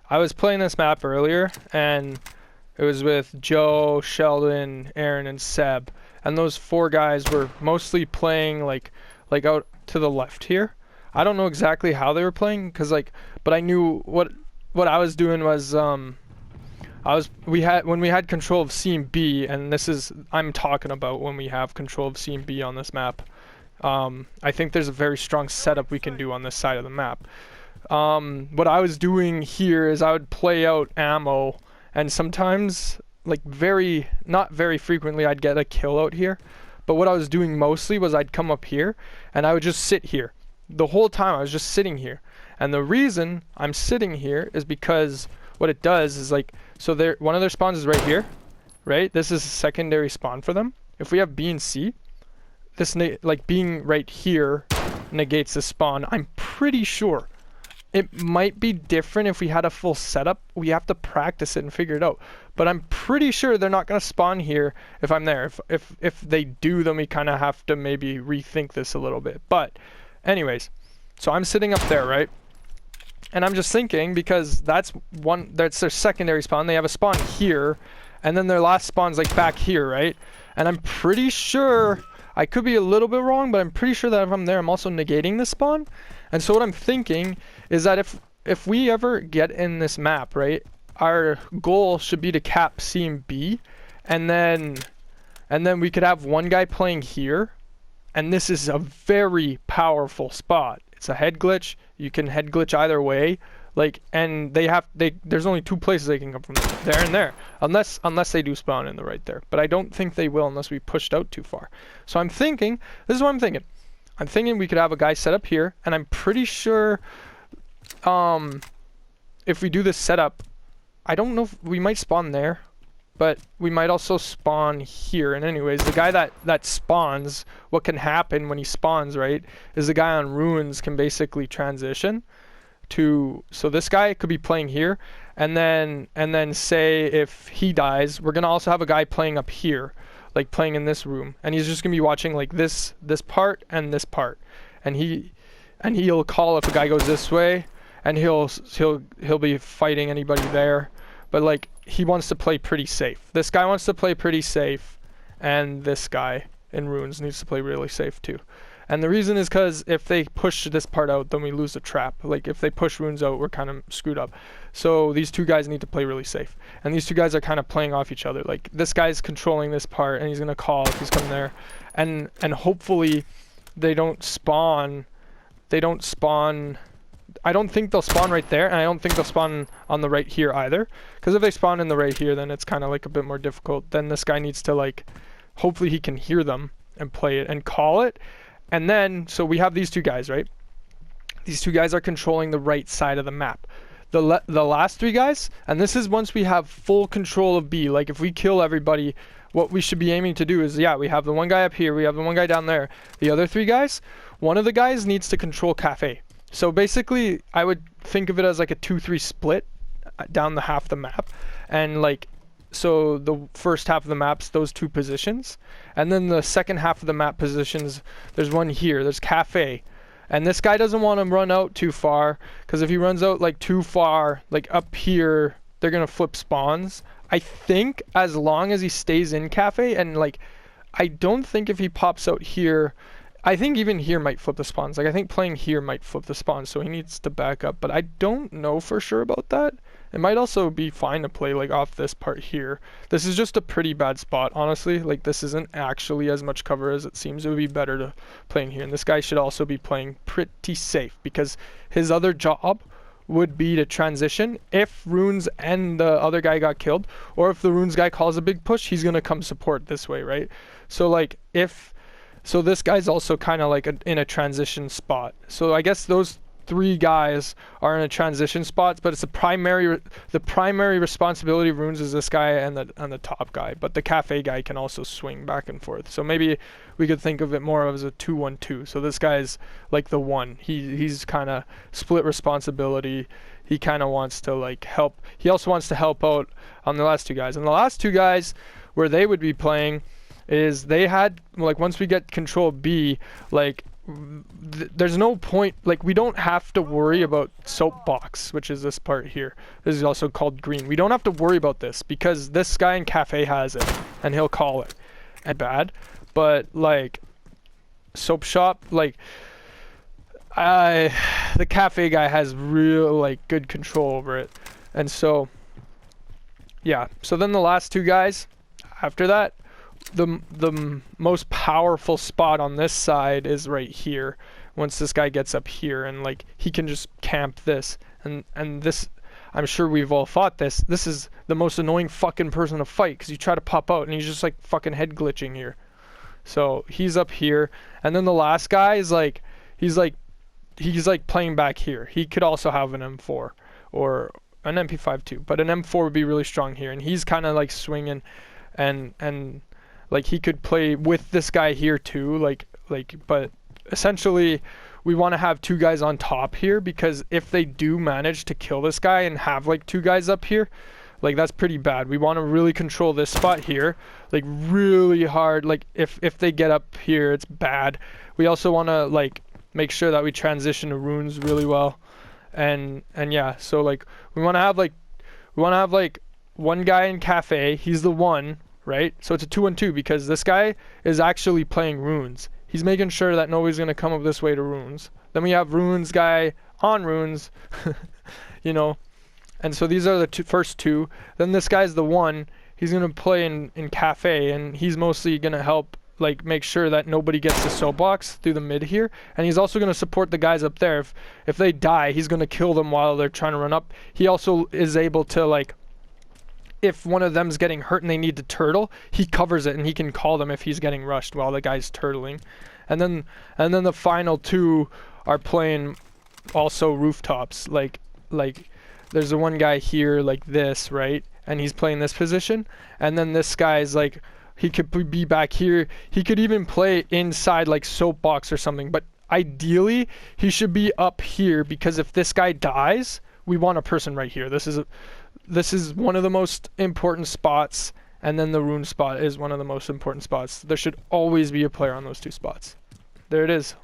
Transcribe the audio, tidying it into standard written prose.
I was playing this map earlier, and it was with Joe, Sheldon, Aaron, and Seb, and those 4 guys were mostly playing like out to the left here. I don't know exactly how they were playing, but I knew what I was doing was when we had control of C and B, and I'm talking about when we have control of C and B on this map. I think there's a very strong setup we can do on this side of the map. What I was doing here is I would play out ammo, and sometimes, like not very frequently, I'd get a kill out here. But what I was doing mostly was I'd come up here, and I would just sit here. The whole time I was just sitting here. And the reason I'm sitting here is because what it does is one of their spawns is right here, right? This is a secondary spawn for them. If we have B and C, this being right here negates the spawn. I'm pretty sure. It might be different if we had a full setup. We have to practice it and figure it out. But I'm pretty sure they're not going to spawn here if I'm there. If they do, then we kind of have to maybe rethink this a little bit. But anyways, so I'm sitting up there, right? And I'm just thinking, because that's their secondary spawn. They have a spawn here, and then their last spawn's like back here, right? And I'm pretty sure, I could be a little bit wrong, but I'm pretty sure that if I'm there, I'm also negating the spawn. And so what I'm thinking is that if we ever get in this map, right, our goal should be to cap C and B, and then we could have one guy playing here, and this is a very powerful spot. It's a head glitch. You can head glitch either way, and there's only 2 places they can come from, there and there, unless they do spawn in the right there. But I don't think they will unless we pushed out too far. So I'm thinking, this is what I'm thinking. I'm thinking we could have a guy set up here, and I'm pretty sure if we do this setup, I don't know if we might spawn there, but we might also spawn here. And anyways, the guy that spawns, what can happen when he spawns, right, is the guy on ruins can basically transition to, so this guy could be playing here, and then say if he dies, we're gonna also have a guy playing up here, like playing in this room, and he's just gonna be watching like this part and this part, and he'll call if a guy goes this way, and he'll be fighting anybody there. But like, he wants to play pretty safe. This guy wants to play pretty safe, and this guy in ruins needs to play really safe too. And the reason is because if they push this part out, then we lose the trap. Like, if they push runes out, we're kind of screwed up. So these 2 guys need to play really safe. And these 2 guys are kind of playing off each other. Like, this guy's controlling this part, and he's going to call if he's coming there. And hopefully they don't spawn. I don't think they'll spawn right there, and I don't think they'll spawn on the right here either. Because if they spawn in the right here, then it's kind of like a bit more difficult. Then this guy needs to, like, hopefully he can hear them and play it and call it. And then, so we have these 2 guys, right? These 2 guys are controlling the right side of the map. The last 3 guys, and this is once we have full control of B, like if we kill everybody, what we should be aiming to do is, yeah, we have the 1 guy up here, we have the 1 guy down there. The other 3 guys, one of the guys needs to control cafe. So basically, I would think of it as like a 2-3 split down the half the map. And like, so the first half of the map's those 2 positions, and then the second half of the map positions, there's one here, there's cafe, and this guy doesn't want to run out too far, because if he runs out like too far, like up here, they're gonna flip spawns. I think as long as he stays in cafe, and like, I don't think if he pops out here, I think even here might flip the spawns. Like, I think playing here might flip the spawns, so he needs to back up, but I don't know for sure about that. It might also be fine to play like off this part here. This is just a pretty bad spot, honestly. Like, this isn't actually as much cover as it seems. It would be better to play in here. And this guy should also be playing pretty safe, because his other job would be to transition if runes and the other guy got killed, or if the runes guy calls a big push, he's gonna come support this way, right? So like, so this guy's also kind of like in a transition spot. So I guess those 3 guys are in a transition spots, but it's the primary responsibility of runes is this guy and the top guy, but the cafe guy can also swing back and forth. So maybe we could think of it more as a 2-1-2. So this guy's like the 1. He's kind of split responsibility. He kind of wants to like help. He also wants to help out on the last 2 guys. And the last 2 guys where they would be playing is they had, like, once we get control B, like, there's no point, like we don't have to worry about soapbox, which is this part here. This is also called green. We don't have to worry about this because this guy in cafe has it and he'll call it and bad. But like soap shop, like the cafe guy has real like good control over it. And so yeah, so then the last two guys after that, the most powerful spot on this side is right here. Once this guy gets up here and like he can just camp this and this, I'm sure we've all fought this. This is the most annoying fucking person to fight because you try to pop out and he's just like fucking head glitching here. So he's up here, and then the last guy is like he's playing back here. He could also have an M4 or an MP5 too, but an M4 would be really strong here, and he's kind of like swinging and like he could play with this guy here too, but essentially we want to have two guys on top here because if they do manage to kill this guy and have like two guys up here, like that's pretty bad. We want to really control this spot here, like really hard. Like if they get up here, it's bad. We also want to like make sure that we transition to runes really well, and yeah. So like we want to have like one guy in cafe. He's the one. Right? So it's a 2-on-2 because this guy is actually playing runes. He's making sure that nobody's going to come up this way to runes. Then we have runes guy on runes, you know. And so these are the first two. Then this guy's the one. He's going to play in cafe, and he's mostly going to help like make sure that nobody gets the soapbox through the mid here. And he's also going to support the guys up there. If they die, he's going to kill them while they're trying to run up. He also is able to like, if one of them's getting hurt and they need to turtle, he covers it and he can call them if he's getting rushed while the guy's turtling. And then the final two are playing also rooftops. Like there's the one guy here like this, right? And he's playing this position. And then this guy's like, he could be back here. He could even play inside like soapbox or something. But ideally, he should be up here because if this guy dies, we want a person right here. This is one of the most important spots, and then the rune spot is one of the most important spots. There should always be a player on those two spots. There it is.